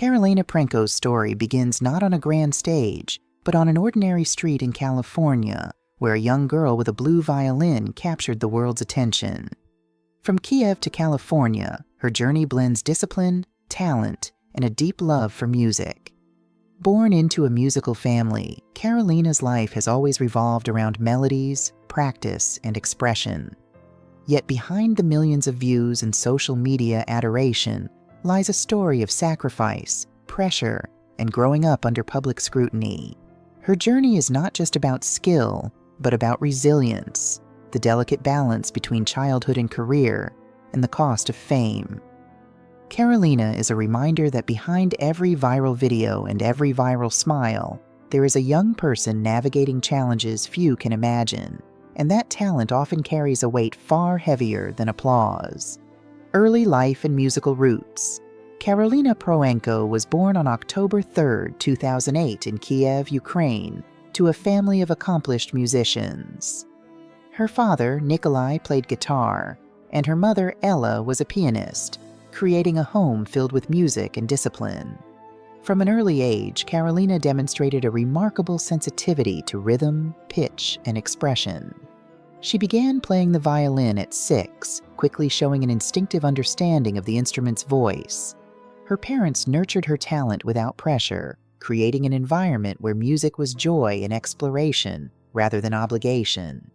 Karolina Protsenko's story begins not on a grand stage, but on an ordinary street in California, where a young girl with a blue violin captured the world's attention. From Kiev to California, her journey blends discipline, talent, and a deep love for music. Born into a musical family, Karolina's life has always revolved around melodies, practice, and expression. Yet behind the millions of views and social media adoration lies a story of sacrifice, pressure, and growing up under public scrutiny. Her journey is not just about skill, but about resilience, the delicate balance between childhood and career, and the cost of fame. Karolina is a reminder that behind every viral video and every viral smile, there is a young person navigating challenges few can imagine, and that talent often carries a weight far heavier than applause. Early life and musical roots. Karolina Protsenko was born on October 3, 2008 in Kiev, Ukraine, to a family of accomplished musicians. Her father, Nikolai, played guitar, and her mother, Ella, was a pianist, creating a home filled with music and discipline. From an early age, Karolina demonstrated a remarkable sensitivity to rhythm, pitch, and expression. She began playing the violin at 6, quickly showing an instinctive understanding of the instrument's voice. Her parents nurtured her talent without pressure, creating an environment where music was joy and exploration rather than obligation.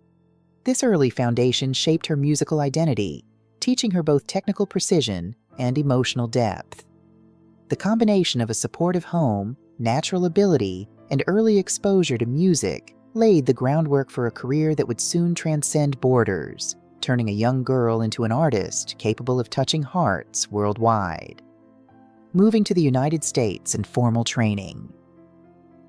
This early foundation shaped her musical identity, teaching her both technical precision and emotional depth. The combination of a supportive home, natural ability, and early exposure to music laid the groundwork for a career that would soon transcend borders, turning a young girl into an artist capable of touching hearts worldwide. Moving to the United States and formal training.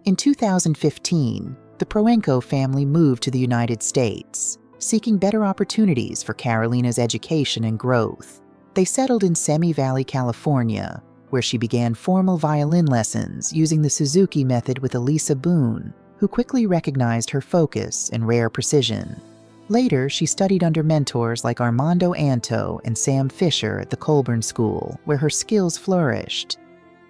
In 2015, the Protsenko family moved to the United States, seeking better opportunities for Karolina's education and growth. They settled in Simi Valley, California, where she began formal violin lessons using the Suzuki method with Elisa Boone, who quickly recognized her focus and rare precision. Later, she studied under mentors like Armando Anto and Sam Fisher at the Colburn School, where her skills flourished.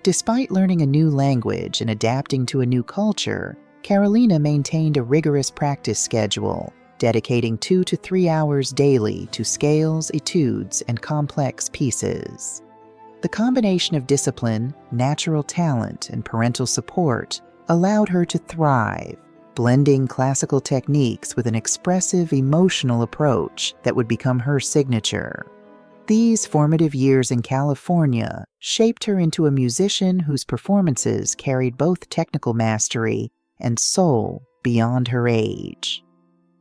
Despite learning a new language and adapting to a new culture, Karolina maintained a rigorous practice schedule, dedicating 2 to 3 hours daily to scales, etudes, and complex pieces. The combination of discipline, natural talent, and parental support allowed her to thrive, blending classical techniques with an expressive, emotional approach that would become her signature. These formative years in California shaped her into a musician whose performances carried both technical mastery and soul beyond her age.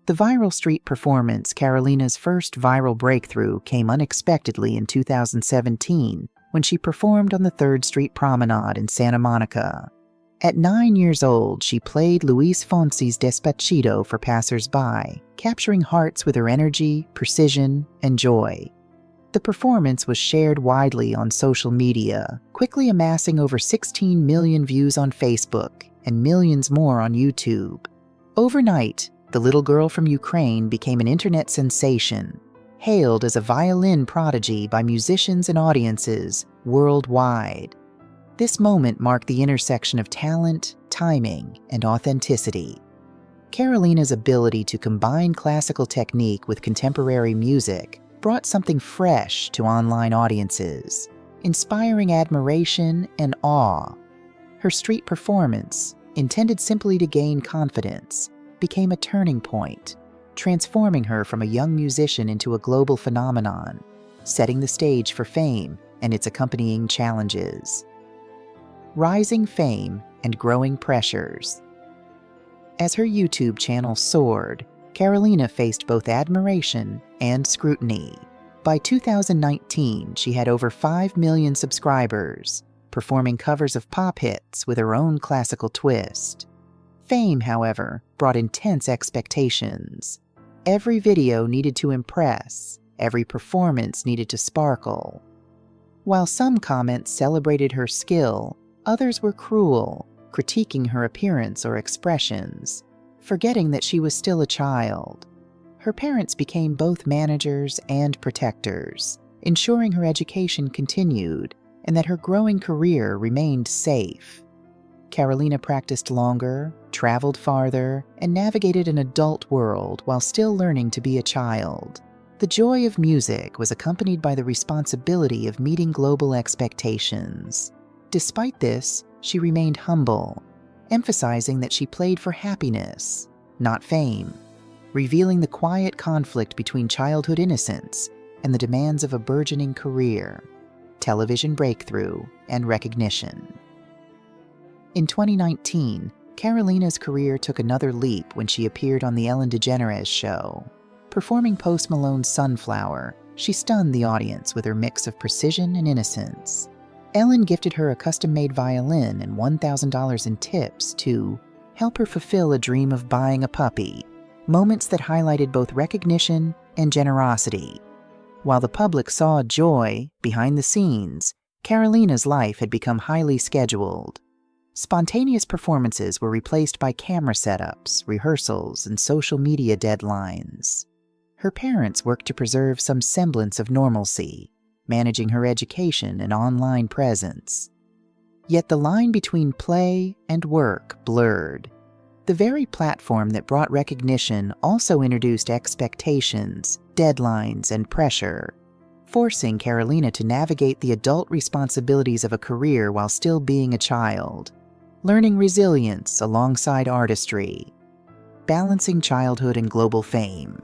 The viral street performance, Karolina's first viral breakthrough, came unexpectedly in 2017 when she performed on the 3rd Street Promenade in Santa Monica. At 9 years old, she played Luis Fonsi's Despacito for passers-by, capturing hearts with her energy, precision, and joy. The performance was shared widely on social media, quickly amassing over 16 million views on Facebook and millions more on YouTube. Overnight, the little girl from Ukraine became an internet sensation, hailed as a violin prodigy by musicians and audiences worldwide. This moment marked the intersection of talent, timing, and authenticity. Karolina's ability to combine classical technique with contemporary music brought something fresh to online audiences, inspiring admiration and awe. Her street performance, intended simply to gain confidence, became a turning point, transforming her from a young musician into a global phenomenon, setting the stage for fame and its accompanying challenges. Rising fame and growing pressures. As her YouTube channel soared, Karolina faced both admiration and scrutiny. By 2019, she had over 5 million subscribers, performing covers of pop hits with her own classical twist. Fame, however, brought intense expectations. Every video needed to impress, every performance needed to sparkle. While some comments celebrated her skill, others were cruel, critiquing her appearance or expressions, forgetting that she was still a child. Her parents became both managers and protectors, ensuring her education continued and that her growing career remained safe. Karolina practiced longer, traveled farther, and navigated an adult world while still learning to be a child. The joy of music was accompanied by the responsibility of meeting global expectations. Despite this, she remained humble, emphasizing that she played for happiness, not fame, revealing the quiet conflict between childhood innocence and the demands of a burgeoning career, television breakthrough, and recognition. In 2019, Karolina's career took another leap when she appeared on The Ellen DeGeneres Show. Performing Post Malone's Sunflower, she stunned the audience with her mix of precision and innocence. Ellen gifted her a custom-made violin and $1,000 in tips to help her fulfill a dream of buying a puppy, moments that highlighted both recognition and generosity. While the public saw joy behind the scenes, Karolina's life had become highly scheduled. Spontaneous performances were replaced by camera setups, rehearsals, and social media deadlines. Her parents worked to preserve some semblance of normalcy, managing her education and online presence. Yet the line between play and work blurred. The very platform that brought recognition also introduced expectations, deadlines, and pressure, forcing Karolina to navigate the adult responsibilities of a career while still being a child, learning resilience alongside artistry, balancing childhood and global fame.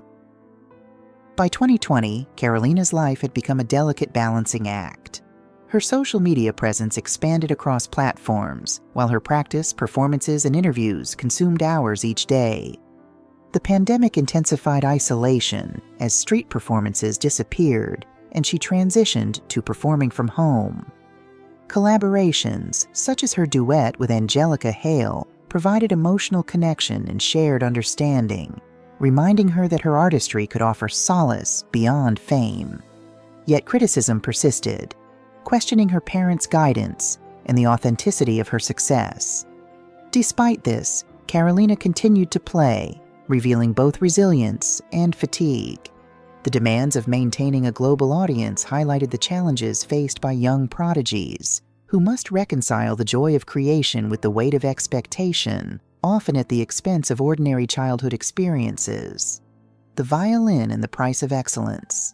By 2020, Karolina's life had become a delicate balancing act. Her social media presence expanded across platforms, while her practice, performances, and interviews consumed hours each day. The pandemic intensified isolation as street performances disappeared and she transitioned to performing from home. Collaborations, such as her duet with Angelica Hale, provided emotional connection and shared understanding, reminding her that her artistry could offer solace beyond fame. Yet criticism persisted, questioning her parents' guidance and the authenticity of her success. Despite this, Karolina continued to play, revealing both resilience and fatigue. The demands of maintaining a global audience highlighted the challenges faced by young prodigies, who must reconcile the joy of creation with the weight of expectation, often at the expense of ordinary childhood experiences. The violin and the price of excellence.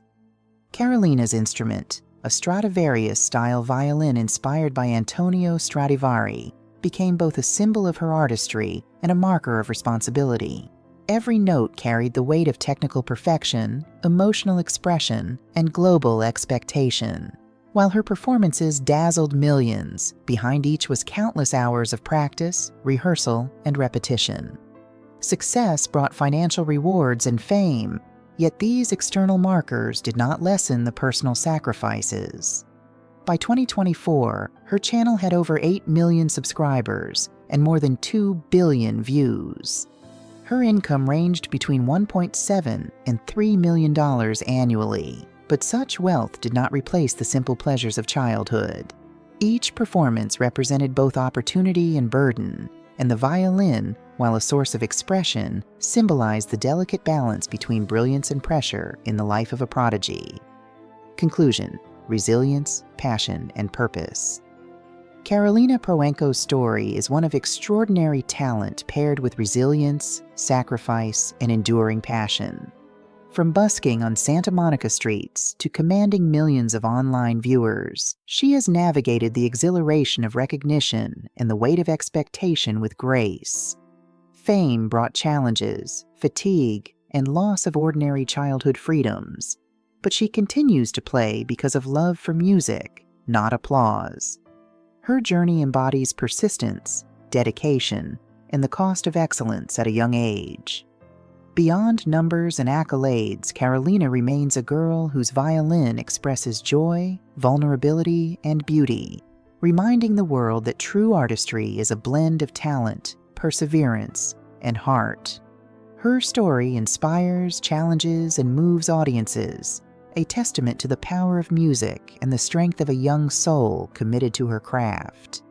Karolina's instrument, a Stradivarius-style violin inspired by Antonio Stradivari, became both a symbol of her artistry and a marker of responsibility. Every note carried the weight of technical perfection, emotional expression, and global expectation. While her performances dazzled millions, behind each was countless hours of practice, rehearsal, and repetition. Success brought financial rewards and fame, yet these external markers did not lessen the personal sacrifices. By 2024, her channel had over 8 million subscribers and more than 2 billion views. Her income ranged between $1.7 and $3 million annually, but such wealth did not replace the simple pleasures of childhood. Each performance represented both opportunity and burden, and the violin, while a source of expression, symbolized the delicate balance between brilliance and pressure in the life of a prodigy. Conclusion: resilience, passion, and purpose. Karolina Protsenko's story is one of extraordinary talent paired with resilience, sacrifice, and enduring passion. From busking on Santa Monica streets to commanding millions of online viewers, she has navigated the exhilaration of recognition and the weight of expectation with grace. Fame brought challenges, fatigue, and loss of ordinary childhood freedoms, but she continues to play because of love for music, not applause. Her journey embodies persistence, dedication, and the cost of excellence at a young age. Beyond numbers and accolades, Karolina remains a girl whose violin expresses joy, vulnerability, and beauty, reminding the world that true artistry is a blend of talent, perseverance, and heart. Her story inspires, challenges, and moves audiences, a testament to the power of music and the strength of a young soul committed to her craft.